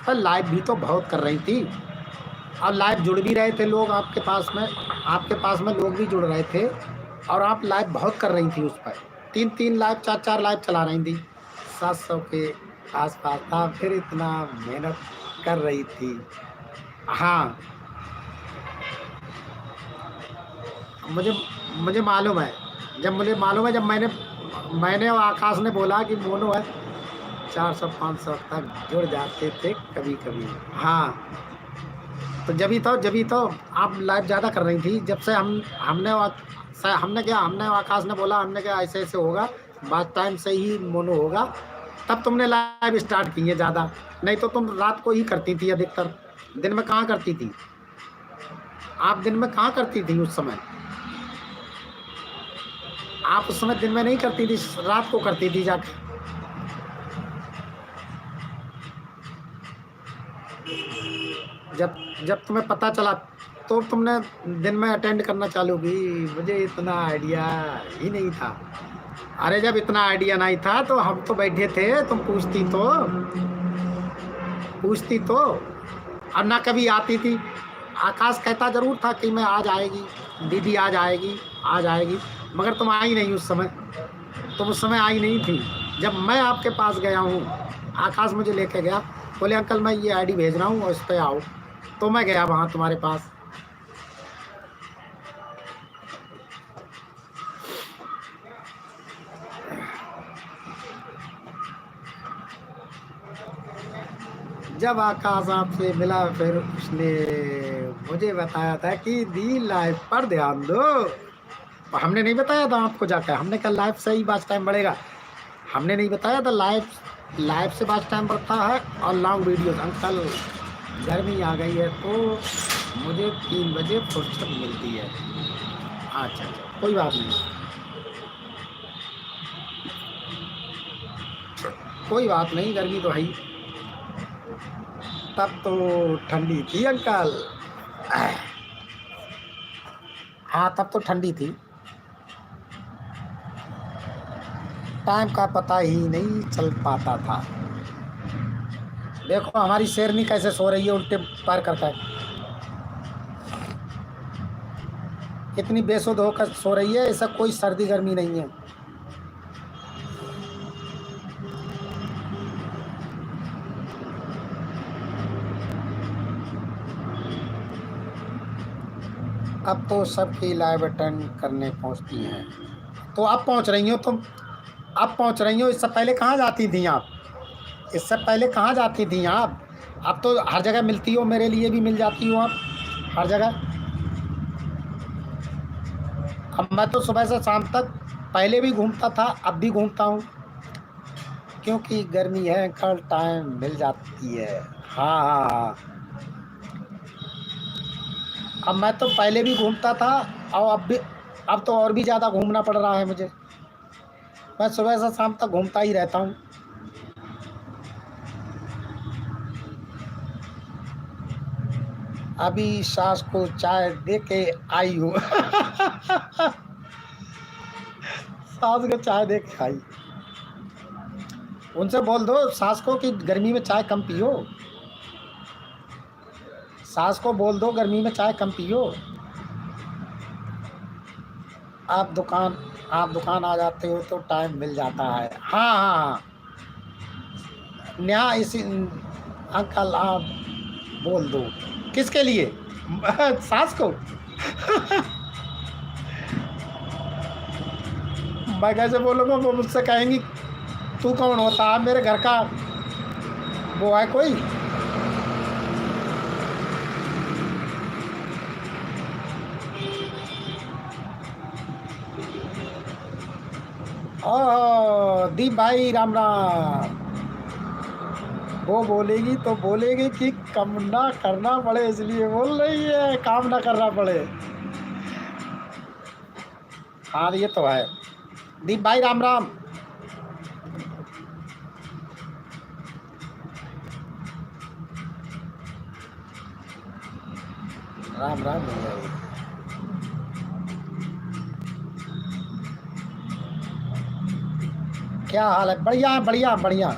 पर लाइव भी तो बहुत कर रही थी, और लाइव जुड़ भी रहे थे लोग आपके पास में लोग भी जुड़ रहे थे, और आप लाइव बहुत कर रही थी उस पर। 3-3 लाइव, 4-4 लाइव चला रही थी। 700 के आस-पास था, फिर इतना मेहनत कर रही थी। हाँ, मुझे मुझे मालूम है। जब मैंने और आकाश ने बोला कि मोनू है, 400-500 तक जुड़ जाते थे कभी-कभी। हाँ, तो जभी तो आप लाइव ज़्यादा कर रही थी। जब से हमने और आकाश ने बोला, हमने कहा ऐसे-ऐसे होगा, बात टाइम से ही मोनू होगा, तब तुमने लाइव स्टार्ट की है ज़्यादा। नहीं तो तुम रात को ही करती थी अधिकतर, दिन में कहाँ करती थी? आप दिन में कहाँ करती थी उस समय? आप उस समय दिन में नहीं करती थी, रात को करती थी जाके। जब जब तुम्हें पता चला तो तुमने दिन में अटेंड करना चालू की। मुझे इतना आइडिया ही नहीं था। अरे जब इतना आइडिया नहीं था तो हम तो बैठे थे, तुम पूछती तो और ना कभी आती थी। आकाश कहता जरूर था कि मैं आ जाएगी, दीदी आ जाएगी, मगर तुम आई नहीं उस समय। तुम उस समय आई नहीं थी। जब मैं आपके पास गया हूँ, आकाश मुझे लेके गया, बोले अंकल मैं ये आईडी भेज रहा हूँ और इस पे आओ, तो मैं गया वहाँ तुम्हारे पास। जब आकाश आपसे मिला, फिर उसने मुझे बताया था कि दी लाइफ पर ध्यान दो। हमने नहीं बताया था आपको जाकर, हमने कहा लाइफ से ही बात टाइम बढ़ेगा। हमने नहीं बताया था लाइव से बात टाइम बढ़ता है और लॉन्ग वीडियोस। अंकल गर्मी आ गई है तो मुझे 3 बजे फुर्सत मिलती है। अच्छा, कोई बात नहीं, कोई बात नहीं, गर्मी तो है ही। तब तो ठंडी थी अंकल। हाँ, तब तो ठंडी थी, टाइम का पता ही नहीं चल पाता था। देखो हमारी शेरनी कैसे सो रही है उल्टे पैर करके, इतनी बेसुध होकर सो रही है, ऐसा कोई सर्दी गर्मी नहीं है। अब तो सबकी लाइव अटेंड करने पहुंचती हैं। तो अब पहुंच रही हो तुम, अब पहुंच रही हो। इससे पहले कहाँ जाती थी आप? इससे पहले कहाँ जाती थी आप? अब तो हर जगह मिलती हो, मेरे लिए भी मिल जाती हो आप हर जगह। अब मैं तो सुबह से शाम तक पहले भी घूमता था, अब भी घूमता हूँ, क्योंकि गर्मी है, कल टाइम मिल जाती है। हाँ हाँ हाँ, अब मैं तो पहले भी घूमता था और अब तो और भी ज़्यादा घूमना पड़ रहा है मुझे। मैं सुबह से शाम तक घूमता ही रहता हूँ। अभी सास को चाय दे के आई हूँ। सास को चाय दे के आई। उनसे बोल दो सास को कि गर्मी में चाय कम पियो। सास को बोल दो गर्मी में चाय कम पियो। आप दुकान आ जाते हो तो टाइम मिल जाता है। हाँ हाँ हाँ, नेहा इसी अंकल आप बोल दो। किसके लिए? सास को? मैं कैसे बोलूँगा? वो मुझसे कहेंगी तू कौन होता है, मेरे घर का वो है कोई? ओह दीप भाई राम राम। वो बोलेगी तो बोलेगी कि कम ना करना पड़े, इसलिए बोल रही है काम ना करना पड़े। हाँ ये तो है। दीप भाई राम राम। राम राम भैया। क्या हाल है? बढ़िया बढ़िया बढ़िया।